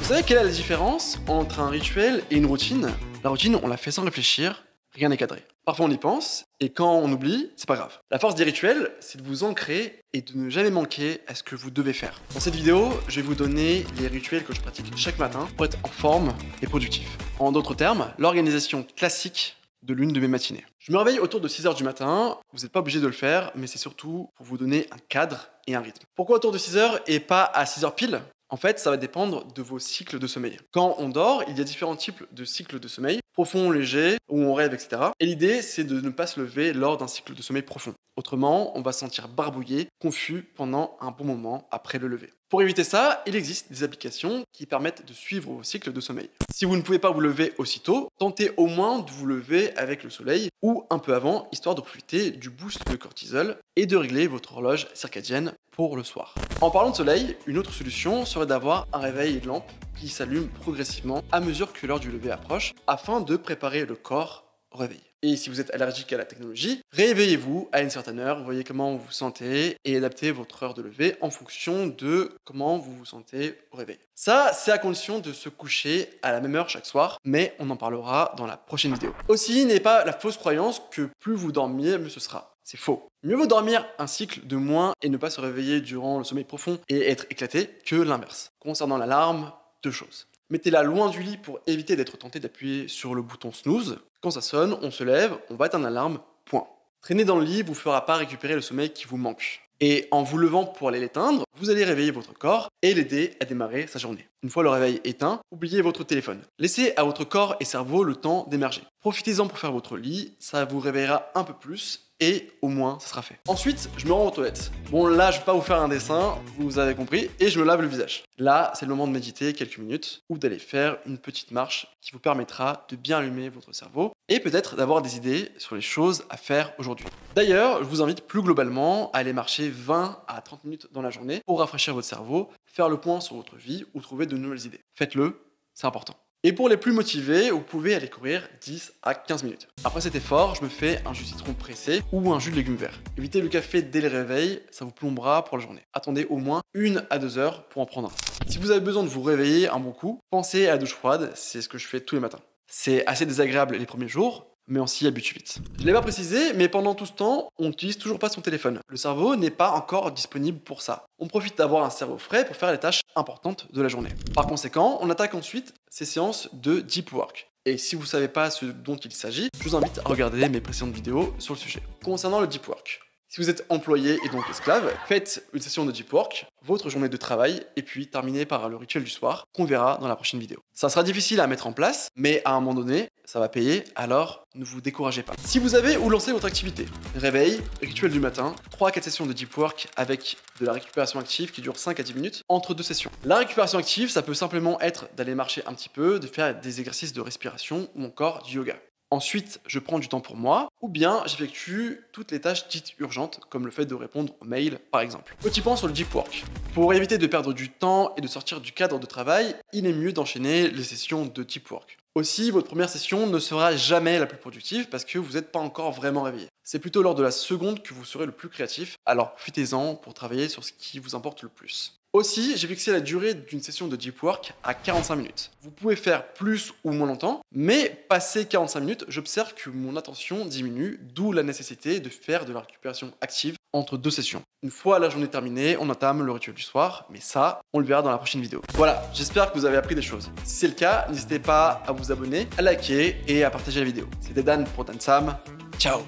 Vous savez quelle est la différence entre un rituel et une routine? La routine, on la fait sans réfléchir, rien n'est cadré. Parfois on y pense, et quand on oublie, c'est pas grave. La force des rituels, c'est de vous ancrer et de ne jamais manquer à ce que vous devez faire. Dans cette vidéo, je vais vous donner les rituels que je pratique chaque matin pour être en forme et productif. En d'autres termes, l'organisation classique de l'une de mes matinées. Je me réveille autour de 6 h du matin, vous n'êtes pas obligé de le faire, mais c'est surtout pour vous donner un cadre et un rythme. Pourquoi autour de 6 h et pas à 6 h pile? En fait, ça va dépendre de vos cycles de sommeil. Quand on dort, il y a différents types de cycles de sommeil, profond, léger, où on rêve, etc. Et l'idée, c'est de ne pas se lever lors d'un cycle de sommeil profond. Autrement, on va se sentir barbouillé, confus pendant un bon moment après le lever. Pour éviter ça, il existe des applications qui permettent de suivre vos cycles de sommeil. Si vous ne pouvez pas vous lever aussitôt, tentez au moins de vous lever avec le soleil ou un peu avant, histoire de profiter du boost de cortisol et de régler votre horloge circadienne pour le soir. En parlant de soleil, une autre solution serait d'avoir un réveil et de lampe qui s'allume progressivement à mesure que l'heure du lever approche afin de préparer le corps au réveil. Et si vous êtes allergique à la technologie, réveillez-vous à une certaine heure, voyez comment vous vous sentez et adaptez votre heure de lever en fonction de comment vous vous sentez au réveil. Ça, c'est à condition de se coucher à la même heure chaque soir, mais on en parlera dans la prochaine vidéo. Aussi, n'est pas la fausse croyance que plus vous dormiez, mieux ce sera. C'est faux. Mieux vaut dormir un cycle de moins et ne pas se réveiller durant le sommeil profond et être éclaté que l'inverse. Concernant l'alarme, 2 choses. Mettez-la loin du lit pour éviter d'être tenté d'appuyer sur le bouton snooze. Quand ça sonne, on se lève, on va éteindre l'alarme, point. Traîner dans le lit vous fera pas récupérer le sommeil qui vous manque. Et en vous levant pour aller l'éteindre, vous allez réveiller votre corps et l'aider à démarrer sa journée. Une fois le réveil éteint, oubliez votre téléphone. Laissez à votre corps et cerveau le temps d'émerger. Profitez-en pour faire votre lit, ça vous réveillera un peu plus et au moins ça sera fait. Ensuite, je me rends aux toilettes. Bon là, je vais pas vous faire un dessin, vous avez compris, et je me lave le visage. Là, c'est le moment de méditer quelques minutes ou d'aller faire une petite marche qui vous permettra de bien allumer votre cerveau et peut-être d'avoir des idées sur les choses à faire aujourd'hui. D'ailleurs, je vous invite plus globalement à aller marcher 20 à 30 minutes dans la journée pour rafraîchir votre cerveau, faire le point sur votre vie ou trouver de nouvelles idées. Faites-le, c'est important. Et pour les plus motivés, vous pouvez aller courir 10 à 15 minutes. Après cet effort, je me fais un jus de citron pressé ou un jus de légumes verts. Évitez le café dès le réveil, ça vous plombera pour la journée. Attendez au moins 1 à 2 heures pour en prendre un. Si vous avez besoin de vous réveiller un bon coup, pensez à la douche froide, c'est ce que je fais tous les matins. C'est assez désagréable les premiers jours, mais on s'y habitue vite. Je ne l'ai pas précisé, mais pendant tout ce temps, on n'utilise toujours pas son téléphone. Le cerveau n'est pas encore disponible pour ça. On profite d'avoir un cerveau frais pour faire les tâches importantes de la journée. Par conséquent, on attaque ensuite ces séances de deep work. Et si vous ne savez pas ce dont il s'agit, je vous invite à regarder mes précédentes vidéos sur le sujet. Concernant le deep work, si vous êtes employé et donc esclave, faites une session de deep work, votre journée de travail, et puis terminez par le rituel du soir, qu'on verra dans la prochaine vidéo. Ça sera difficile à mettre en place, mais à un moment donné, ça va payer, alors ne vous découragez pas. Si vous avez ou lancé votre activité, réveil, rituel du matin, 3 à 4 sessions de deep work avec de la récupération active qui dure 5 à 10 minutes entre 2 sessions. La récupération active, ça peut simplement être d'aller marcher un petit peu, de faire des exercices de respiration ou encore du yoga. Ensuite, je prends du temps pour moi, ou bien j'effectue toutes les tâches dites urgentes, comme le fait de répondre aux mails par exemple. Petit point sur le deep work. Pour éviter de perdre du temps et de sortir du cadre de travail, il est mieux d'enchaîner les sessions de deep work. Aussi, votre première session ne sera jamais la plus productive parce que vous n'êtes pas encore vraiment réveillé. C'est plutôt lors de la seconde que vous serez le plus créatif, alors profitez-en pour travailler sur ce qui vous importe le plus. Aussi, j'ai fixé la durée d'une session de deep work à 45 minutes. Vous pouvez faire plus ou moins longtemps, mais passé 45 minutes, j'observe que mon attention diminue, d'où la nécessité de faire de la récupération active entre 2 sessions. Une fois la journée terminée, on entame le rituel du soir, mais ça, on le verra dans la prochaine vidéo. Voilà, j'espère que vous avez appris des choses. Si c'est le cas, n'hésitez pas à vous abonner, à liker et à partager la vidéo. C'était Dan pour Dan Sam. Ciao!